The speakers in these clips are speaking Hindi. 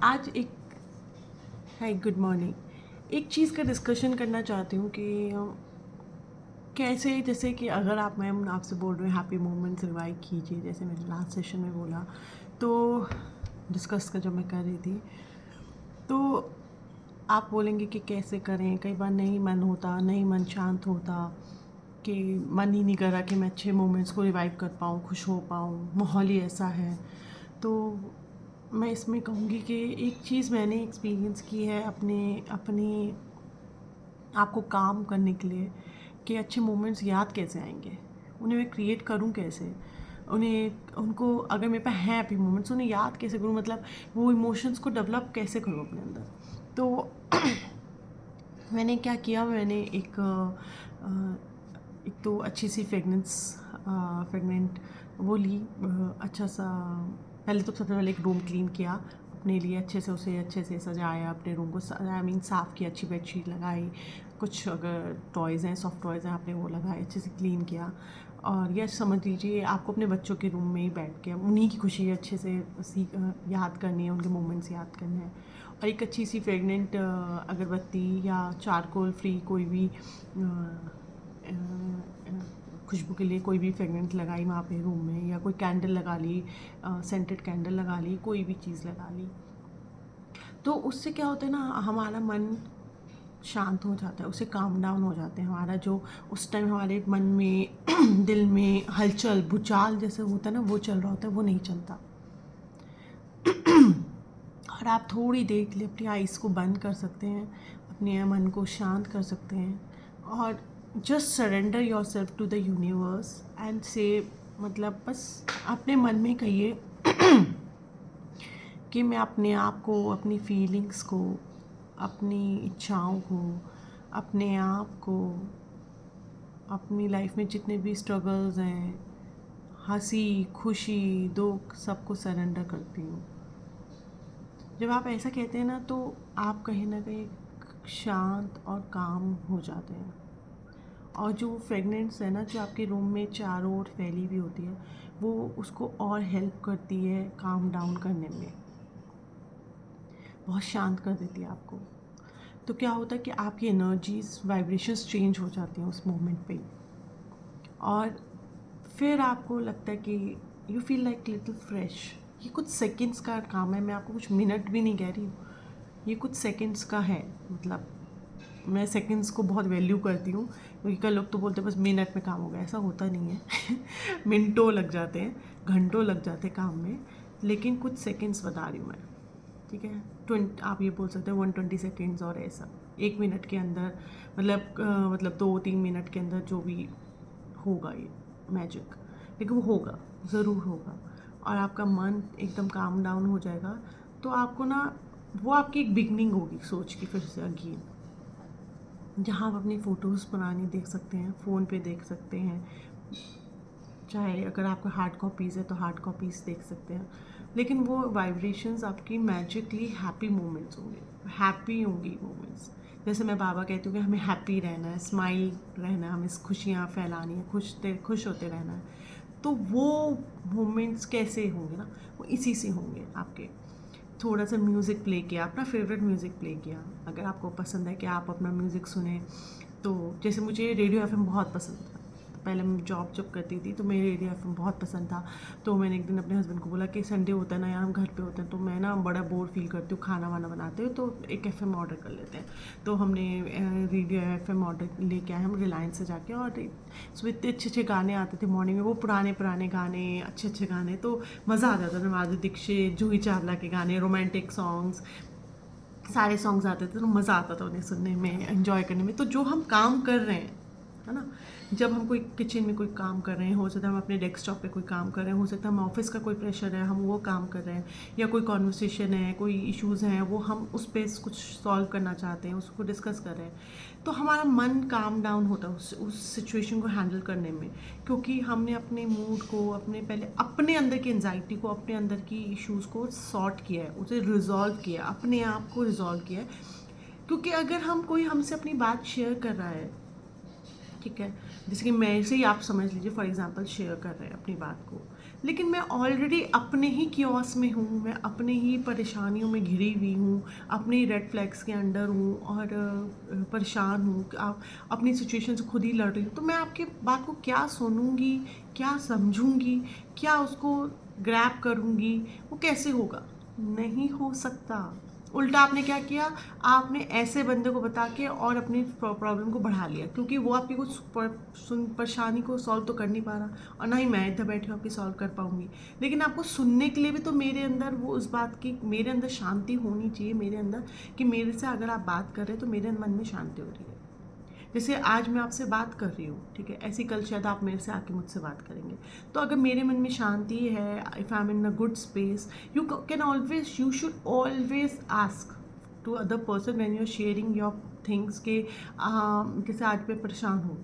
आज एक हाय गुड मॉर्निंग। एक चीज़ का डिस्कशन करना चाहती हूँ कि कैसे, जैसे कि अगर मैं आपसे बोल रही हूँ हैप्पी मोमेंट्स रिवाइव कीजिए, जैसे मैंने लास्ट सेशन में बोला, तो डिस्कस का जब मैं कर रही थी, तो आप बोलेंगे कि कैसे करें। कई बार नहीं मन होता, नहीं मन शांत होता, कि मन ही नहीं कर रहा कि मैं अच्छे मोमेंट्स को रिवाइव कर पाऊँ, खुश हो पाऊँ, माहौल ही ऐसा है। तो मैं इसमें कहूँगी कि एक चीज़ मैंने एक्सपीरियंस की है अपने अपनी आपको काम करने के लिए, कि अच्छे मोमेंट्स याद कैसे आएंगे, उन्हें मैं क्रिएट करूँ कैसे, उनको अगर मेरे पास हैं हैप्पी मोमेंट्स, उन्हें याद कैसे करूँ, मतलब वो इमोशंस को डेवलप कैसे करूँ अपने अंदर। तो मैंने क्या किया, मैंने एक तो अच्छी सी फ्रेगनेंट वो ली, अच्छा सा। पहले तो सबसे पहले एक रूम क्लीन किया अपने लिए, अच्छे से सजाया अपने रूम को, साफ़ किया, अच्छी बेडशीट लगाई, कुछ अगर टॉयज़ हैं, सॉफ्ट टॉयज़ हैं, आपने वो लगाए, अच्छे से क्लीन किया। और यह समझ लीजिए आपको अपने बच्चों के रूम में ही बैठ के उन्हीं की खुशी अच्छे से याद करनी है, उनके मोमेंट्स याद करने हैं। और एक अच्छी सी फ्रेगनेंट अगरबत्ती या चारकोल फ्री कोई भी खुशबू के लिए कोई भी फ्रेगनेंट लगाई वहाँ पे रूम में, या कोई कैंडल लगा ली, सेंटेड कैंडल लगा ली, कोई भी चीज़ लगा ली। तो उससे क्या होता है ना, हमारा मन शांत हो जाता है, उससे काम डाउन हो जाते हैं। हमारा जो उस टाइम हमारे मन में दिल में हलचल भूचाल जैसे होता है ना, वो चल रहा होता है, वो नहीं चलता। और आप थोड़ी देर के लिए अपनी आइज़ को बंद कर सकते हैं, अपने मन को शांत कर सकते हैं, और just surrender yourself to the universe and say, मतलब बस अपने मन में कहिए कि मैं अपने आप को, अपनी फीलिंग्स को, अपनी इच्छाओं को, अपने आप को, अपनी लाइफ में जितने भी स्ट्रगल्स हैं, हंसी खुशी दुख, सबको सरेंडर करती हूँ। जब आप ऐसा कहते हैं ना, तो आप कहीं ना कहीं शांत और काम हो जाते हैं। और जो फ्रेगनेंस है ना, जो आपके रूम में चारों ओर फैली हुई होती है, वो उसको और हेल्प करती है काम डाउन करने में, बहुत शांत कर देती है आपको। तो क्या होता है कि आपकी एनर्जीज वाइब्रेशंस चेंज हो जाती हैं उस मोमेंट पे, और फिर आपको लगता है कि you feel like little fresh. ये कुछ सेकंड्स का काम है, मैं आपको कुछ मिनट भी नहीं कह रही हूँ, ये कुछ सेकंड्स का है। मतलब मैं सेकंड्स को बहुत वैल्यू करती हूँ, क्योंकि कई लोग तो बोलते हैं बस मिनट में काम हो गया, ऐसा होता नहीं है। मिनटों लग जाते हैं, घंटों लग जाते हैं काम में, लेकिन कुछ सेकंड्स बता रही हूँ मैं, ठीक है। आप ये बोल सकते हैं 120 सेकेंड्स, और ऐसा 1 मिनट के अंदर, मतलब 2-3 मिनट के अंदर जो भी होगा ये मैजिक, लेकिन वो होगा, ज़रूर होगा, और आपका मन एकदम काम डाउन हो जाएगा। तो आपको ना, वो आपकी एक बिगनिंग होगी सोच की, फिर से अगेन, जहाँ आप अपनी फ़ोटोज़ पुरानी देख सकते हैं, फ़ोन पे देख सकते हैं, चाहे अगर आपका हार्ड कॉपीज़ है तो हार्ड कॉपीज़ देख सकते हैं, लेकिन वो वाइब्रेशंस आपकी मैजिकली हैप्पी मोमेंट्स होंगे, हैप्पी होंगी मोमेंट्स। जैसे मैं बाबा कहती हूँ कि हमें हैप्पी रहना है, स्माइल रहना है, हमें खुशियाँ फैलानी है, खुश होते रहना है। तो वो मोमेंट्स कैसे होंगे ना, वो इसी से होंगे आपके। थोड़ा सा म्यूज़िक प्ले किया, अपना फेवरेट म्यूज़िक प्ले किया, अगर आपको पसंद है कि आप अपना म्यूज़िक सुने। तो जैसे मुझे रेडियो एफएम बहुत पसंद था, तो पहले मैं जॉब करती थी, तो मुझे रेडियो एफएम बहुत पसंद था। तो मैंने एक दिन अपने हस्बैंड को बोला कि संडे होता है ना यार, हम घर पे होते हैं, तो मैं ना बड़ा बोर फील करती हूँ खाना वाना बनाते हुए, तो एक एफएम ऑर्डर कर लेते हैं। तो हमने रेडियो एफएम ऑर्डर लेके आए हम रिलायंस से जाके, और उसमें इतने अच्छे अच्छे गाने आते थे मॉर्निंग में, वो पुराने पुराने गाने, अच्छे अच्छे गाने, तो मज़ा आ जाता था। माधुरी दीक्षित, जूही चावला के गाने, रोमांटिक सॉन्ग्स, सारे सॉन्ग्स आते थे, तो मज़ा आता था उन्हें सुनने में, एंजॉय करने में। तो जो हम काम कर रहे हैं, है ना, जब हम कोई किचन में कोई काम कर रहे हैं, हो सकता है हम अपने डेस्कटॉप पे कोई काम कर रहे हैं, हो सकता है हम ऑफिस का कोई प्रेशर है, हम वो काम कर रहे हैं, या कोई कॉन्वर्सेशन है, कोई इश्यूज़ हैं, वो हम उस पर कुछ सॉल्व करना चाहते हैं, उसको डिस्कस कर रहे हैं, तो हमारा मन काम डाउन होता है उस सिचुएशन को हैंडल करने में, क्योंकि हमने अपने मूड को, पहले अपने अंदर की एंजाइटी को, अपने अंदर की इश्यूज़ को सॉर्ट किया है, उसे रिजॉल्व किया, अपने आप को रिजॉल्व किया है। क्योंकि अगर कोई हमसे अपनी बात शेयर कर रहा है, ठीक है, जैसे कि मेरे से ही आप समझ लीजिए, फॉर एग्जांपल शेयर कर रहे हैं अपनी बात को, लेकिन मैं ऑलरेडी अपने ही कियोस में हूँ, मैं अपने ही परेशानियों में घिरी हुई हूँ, अपने ही रेड फ्लैग्स के अंडर हूँ और परेशान हूँ, आप अपनी सिचुएशन से खुद ही लड़ रही हूँ, तो मैं आपकी बात को क्या सुनूँगी, क्या समझूँगी, क्या उसको ग्रैब करूँगी? वो कैसे होगा? नहीं हो सकता। उल्टा आपने क्या किया, आपने ऐसे बंदे को बता के और अपनी प्रॉब्लम को बढ़ा लिया, क्योंकि वो आपकी कुछ परेशानी को सॉल्व तो कर नहीं पा रहा, और ना ही मैं इधर बैठी आपकी सॉल्व कर पाऊंगी। लेकिन आपको सुनने के लिए भी तो मेरे अंदर वो उस बात की, मेरे अंदर शांति होनी चाहिए, मेरे अंदर कि मेरे से अगर आप बात कर रहे हैं तो मेरे मन में शांति हो रही है। जैसे आज मैं आपसे बात कर रही हूँ, ठीक है, ऐसी कल शायद आप मेरे से आके मुझसे बात करेंगे, तो अगर मेरे मन में शांति है, if I am in a good space, you can always, you should always ask to other person when you are sharing your things के जैसे आज मैं परेशान हूँ,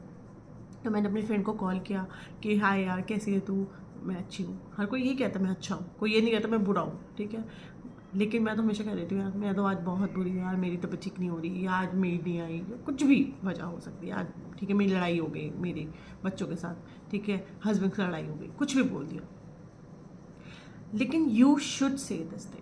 तो मैंने अपनी फ्रेंड को कॉल किया कि हाय यार कैसी है तू? मैं अच्छी हूँ। हर कोई यही कहता है मैं अच्छा हूँ, कोई ये नहीं कहता मैं बुरा हूँ, ठीक है। लेकिन मैं तो हमेशा कह देती हूँ यार मैं तो आज बहुत बुरी हूँ यार, मेरी तबीयत ठीक नहीं हो रही, या आज मेरी नहीं आई, या कुछ भी वजह हो सकती है आज, ठीक है, मेरी लड़ाई हो गई मेरे बच्चों के साथ, ठीक है, हस्बैंड से लड़ाई हो गई, कुछ भी बोल दिया। लेकिन you should say this thing,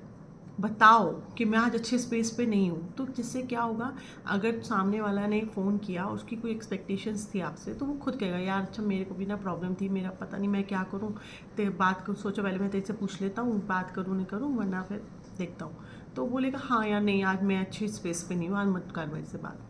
बताओ कि मैं आज अच्छे स्पेस पे नहीं हूँ, तो जिससे क्या होगा, अगर सामने वाला ने फ़ोन किया, उसकी कोई एक्सपेक्टेशंस थी आपसे, तो वो खुद कहेगा यार अच्छा मेरे को भी ना प्रॉब्लम थी, मेरा पता नहीं मैं क्या करूँ, ते बात को सोचा पहले मैं तेरे से पूछ लेता हूँ, बात करूँ नहीं करूँ, वरना फिर देखता हूँ। तो बोलेगा हाँ यार नहीं आज मैं अच्छी स्पेस पे नहीं हूँ, आज मत कर मेरे से बात।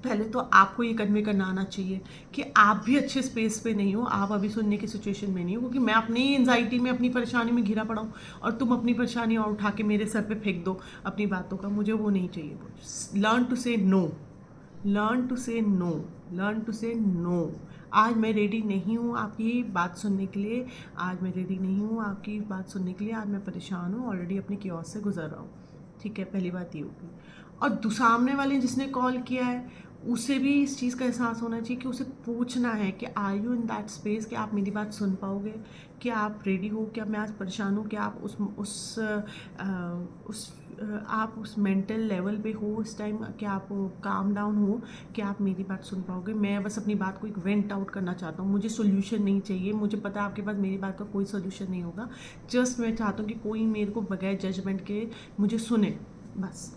पहले तो आपको ये कन्वे करना आना चाहिए कि आप भी अच्छे स्पेस पे नहीं हो, आप अभी सुनने की सिचुएशन में नहीं हो, क्योंकि मैं अपनी एंजाइटी में, अपनी परेशानी में घिरा पड़ा हूँ, और तुम अपनी परेशानी और उठा के मेरे सर पे फेंक दो अपनी बातों का, मुझे वो नहीं चाहिए। लर्न टू से नो, लर्न टू से नो, लर्न टू से नो। आज मैं रेडी नहीं हूँ आपकी बात सुनने के लिए, आज मैं रेडी नहीं हूँ आपकी बात सुनने के लिए, आज मैं परेशान हूँ, ऑलरेडी अपनी क्योस से गुजर रहा हूँ, ठीक है, पहली बात ये होगी। और सामने वाले जिसने कॉल किया है उसे भी इस चीज़ का एहसास होना चाहिए कि उसे पूछना है कि are you in that space, कि आप मेरी बात सुन पाओगे, कि आप रेडी हो, क्या मैं आज परेशान हूँ, क्या आप आप उस मेंटल लेवल पे हो उस टाइम, कि आप काम डाउन हो, कि आप मेरी बात सुन पाओगे। मैं बस अपनी बात को एक वेंट आउट करना चाहता हूँ, मुझे सोल्यूशन नहीं चाहिए, मुझे पता है आपके पास मेरी बात का कोई सोल्यूशन नहीं होगा, जस्ट मैं चाहता हूँ कि कोई मेरे को बगैर जजमेंट के मुझे सुने, बस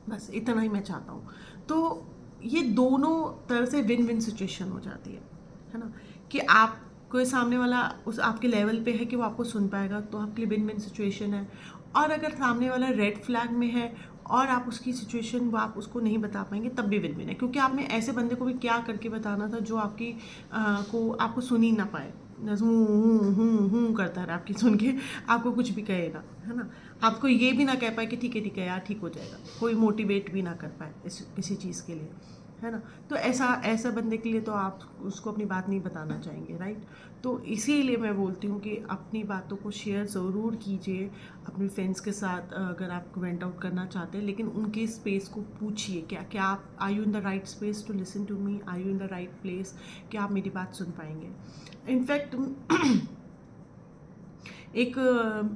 बस इतना ही मैं चाहता हूँ। तो ये दोनों तरह से विन विन सिचुएशन हो जाती है ना, कि आप कोई सामने वाला उस आपके लेवल पे है कि वो आपको सुन पाएगा, तो आपके लिए विन विन सिचुएशन है। और अगर सामने वाला रेड फ्लैग में है और आप उसकी सिचुएशन वो आप उसको नहीं बता पाएंगे, तब भी विन विन है, क्योंकि आपने ऐसे बंदे को भी क्या करके बताना था जो आपको सुन ही ना पाए, हूँ करता रहा आपकी सुन के, आपको कुछ भी कहे ना, है ना, आपको ये भी ना कह पाए कि ठीक है यार ठीक हो जाएगा, कोई मोटिवेट भी ना कर पाए इस किसी चीज़ के लिए, है ना। तो ऐसा ऐसा बंदे के लिए तो आप उसको अपनी बात नहीं बताना चाहेंगे, राइट। तो इसीलिए मैं बोलती हूँ कि अपनी बातों को शेयर ज़रूर कीजिए अपने फ्रेंड्स के साथ, अगर आप वेंट आउट करना चाहते हैं, लेकिन उनके स्पेस को पूछिए, क्या आप are you in the right space to listen to me, are you in the right place, क्या आप मेरी बात सुन पाएंगे। इनफैक्ट एक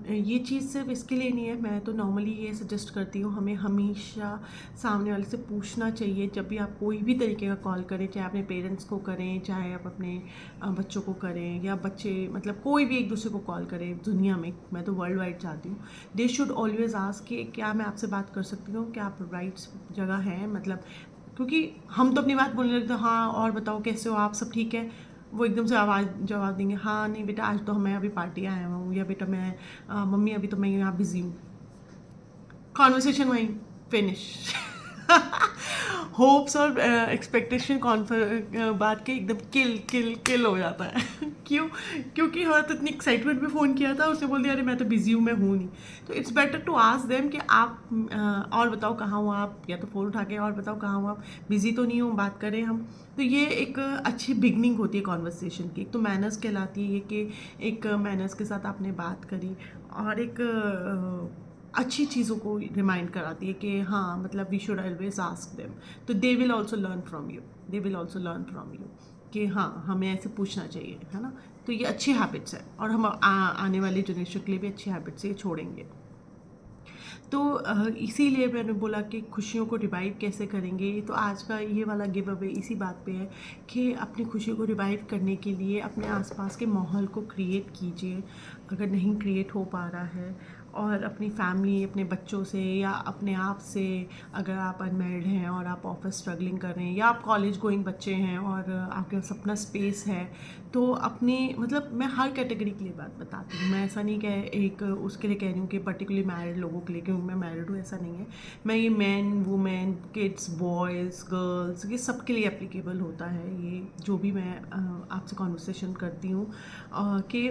ये चीज़ सिर्फ इसके लिए नहीं है, मैं तो नॉर्मली ये सजेस्ट करती हूँ, हमें हमेशा सामने वाले से पूछना चाहिए जब भी आप कोई भी तरीके का कॉल करें, चाहे अपने पेरेंट्स को करें, चाहे आप अपने बच्चों को करें, या बच्चे मतलब कोई भी एक दूसरे को कॉल करें दुनिया में, मैं तो वर्ल्ड वाइड चाहती हूँ, दे शुड ऑलवेज आस्क कि क्या मैं आपसे बात कर सकती हूँ, क्या आप राइट जगह हैं, मतलब क्योंकि हम तो अपनी बात बोलने लगते हैं, हाँ और बताओ कैसे हो आप, सब ठीक है, वो एकदम से आवाज़ जवाब देंगे हाँ नहीं बेटा आज तो मैं अभी पार्टी आया हुआ हूँ, या बेटा मैं मम्मी अभी तो मैं यहाँ बिजी हूँ, कॉन्वर्सेशन वहीं फिनिश। होप्स और एक्सपेक्टेशन बात के एकदम किल किल किल हो जाता है। क्यों? क्योंकि हाँ तो इतनी एक्साइटमेंट में फ़ोन किया था, उसने बोल दिया अरे मैं तो बिज़ी हूँ, मैं हूँ नहीं। तो it's better to ask them कि आप और बताओ कहाँ हो आप, या तो फ़ोन उठा के और बताओ कहाँ हो आप, बिज़ी तो नहीं हो, बात करें हम। तो ये एक अच्छी बिगनिंग होती है कॉन्वर्सेशन की, एक तो मैनर्स कहलाती है ये कि एक मैनर्स के साथ आपने बात करी, और एक अच्छी चीज़ों को रिमाइंड कराती है कि हाँ मतलब we should always ask them, तो they will also learn from you, they will also learn from you कि हाँ हमें ऐसे पूछना चाहिए, है ना। तो ये अच्छी हैबिट्स है, और हम आने वाली जनरेशन के लिए भी अच्छी हैबिट्स ये छोड़ेंगे। तो इसीलिए मैंने बोला कि खुशियों को रिवाइव कैसे करेंगे। तो आज का ये वाला गिव अवे इसी बात पे है कि अपनी खुशी को रिवाइव करने के लिए अपने आसपास के माहौल को क्रिएट कीजिए, अगर नहीं क्रिएट हो पा रहा है, और अपनी फैमिली, अपने बच्चों से या अपने आप से, अगर आप अनमैरिड हैं और आप ऑफिस स्ट्रगलिंग कर रहे हैं, या आप कॉलेज गोइंग बच्चे हैं और आपके पास अपना स्पेस है, तो अपनी मतलब मैं हर कैटेगरी के लिए बात बताती हूँ। मैं ऐसा नहीं कह एक उसके लिए कह रही हूँ कि पर्टिकुलरली मैरिड लोगों के लिए, क्योंकि मैं मैरिड हूँ, ऐसा नहीं है। मैं ये man, women, kids, boys, girls, ये सब के लिए एप्लीकेबल होता है। ये जो भी मैं आपसे कॉन्वर्सेशन करती हूँ कि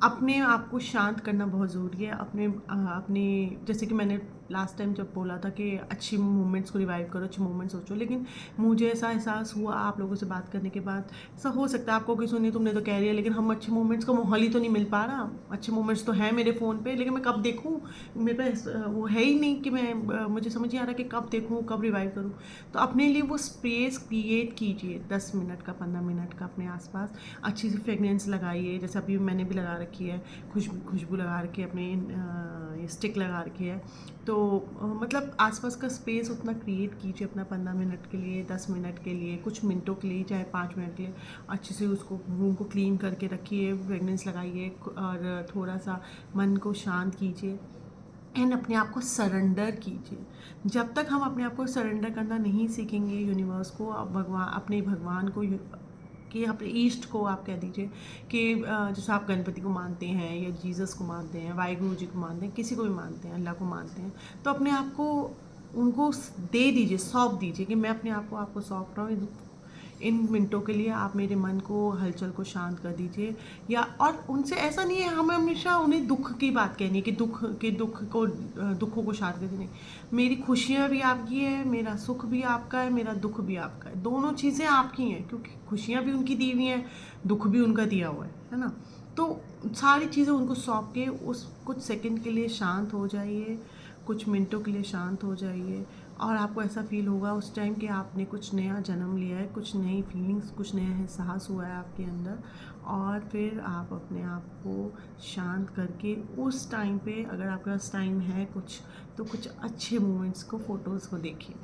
अपने आप को शांत करना बहुत ज़रूरी है। अपने जैसे कि मैंने लास्ट टाइम जब बोला था कि अच्छी मोमेंट्स को रिवाइव करो, अच्छे मोमेंट्स सोचो, लेकिन मुझे ऐसा एहसास हुआ आप लोगों से बात करने के बाद, ऐसा हो सकता है आपको कि सुनिए तुमने तो कह रही है, लेकिन हम अच्छे मोमेंट्स का माहौल ही तो नहीं मिल पा रहा। अच्छे मोमेंट्स तो हैं मेरे फ़ोन पे, लेकिन मैं कब देखूँ, मेरे पास वो है ही नहीं कि मैं मुझे समझ नहीं आ रहा कि कब देखूँ, कब रिवाइव करूँ। तो अपने लिए वो स्पेस क्रिएट कीजिए, 10 मिनट का, 15 मिनट का अपने आसपास। अच्छी सी फ्रेगनेंस लगाइए, जैसे अभी मैंने भी लगा रखी है, खुशबू लगा रखी है, अपनी स्टिक लगा रखी है। तो मतलब आसपास का स्पेस उतना क्रिएट कीजिए अपना, 15 मिनट के लिए, 10 मिनट के लिए, कुछ मिनटों के लिए, चाहे 5 मिनट के लिए। अच्छे से उसको, रूम को क्लीन करके रखिए, फ्रेगनेंस लगाइए और थोड़ा सा मन को शांत कीजिए एंड अपने आप को सरेंडर कीजिए। जब तक हम अपने आप को सरेंडर करना नहीं सीखेंगे यूनिवर्स को, अपने भगवान को, कि अपने ईस्ट को आप कह दीजिए कि जैसे आप गणपति को मानते हैं या जीसस को मानते हैं, वाहिगुरु जी को मानते हैं, किसी को भी मानते हैं, अल्लाह को मानते हैं, तो अपने आप को उनको दे दीजिए, सौंप दीजिए कि मैं अपने आप को आपको सौंप रहा हूँ। इन मिनटों के लिए आप मेरे मन को, हलचल को शांत कर दीजिए। या और उनसे ऐसा नहीं है हमें हमेशा उन्हें दुख की बात कहनी है कि दुखों को शांत कर देने। मेरी खुशियाँ भी आपकी है, मेरा सुख भी आपका है, मेरा दुख भी आपका है, दोनों चीज़ें आपकी हैं, क्योंकि खुशियाँ भी उनकी दी हुई हैं, दुख भी उनका दिया हुआ है ना। तो सारी चीज़ें उनको सौंप के उस कुछ सेकंड के लिए शांत हो जाइए, कुछ मिनटों के लिए शांत हो जाइए, और आपको ऐसा फील होगा उस टाइम कि आपने कुछ नया जन्म लिया है, कुछ नई फीलिंग्स, कुछ नया एहसास हुआ है आपके अंदर। और फिर आप अपने आप को शांत करके उस टाइम पे, अगर आपके पास टाइम है कुछ, तो कुछ अच्छे मोमेंट्स को, फ़ोटोज़ को देखिए,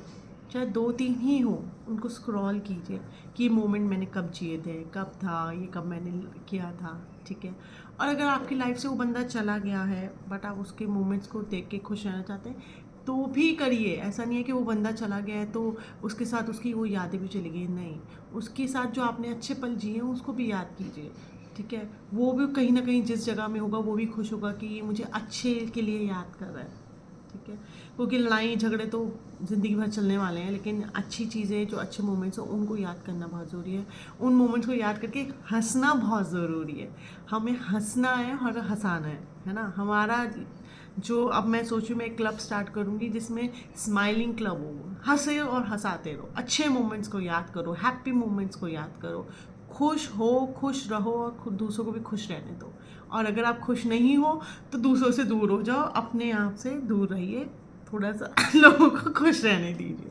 चाहे 2-3 ही हो, उनको स्क्रॉल कीजिए कि ये मोमेंट मैंने कब जिए थे, कब था ये, कब मैंने किया था, ठीक है। और अगर आपकी लाइफ से वो बंदा चला गया है बट आप उसके मोमेंट्स को देख के खुश रहना चाहते हैं, तो भी करिए। ऐसा नहीं है कि वो बंदा चला गया है तो उसके साथ उसकी वो यादें भी चली गई, नहीं, उसके साथ जो आपने अच्छे पल जिए हैं उसको भी याद कीजिए, ठीक है। वो भी कहीं ना कहीं जिस जगह में होगा वो भी खुश होगा कि ये मुझे अच्छे के लिए याद कर रहा है, ठीक है। क्योंकि लड़ाई झगड़े तो ज़िंदगी भर चलने वाले हैं, लेकिन अच्छी चीज़ें, जो अच्छे मोमेंट्स हैं उनको याद करना बहुत ज़रूरी है। उन मोमेंट्स को याद करके हंसना बहुत ज़रूरी है। हमें हंसना है और हंसाना है ना। हमारा जो, अब मैं सोचूं मैं एक क्लब स्टार्ट करूंगी जिसमें स्माइलिंग क्लब हो, हंसे और हंसाते रहो, अच्छे मोमेंट्स को याद करो, हैप्पी मोमेंट्स को याद करो, खुश हो, खुश रहो और दूसरों को भी खुश रहने दो। और अगर आप खुश नहीं हो तो दूसरों से दूर हो जाओ, अपने आप से दूर रहिए, थोड़ा सा लोगों को खुश रहने दीजिए,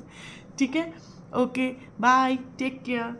ठीक है। Okay, bye, take care.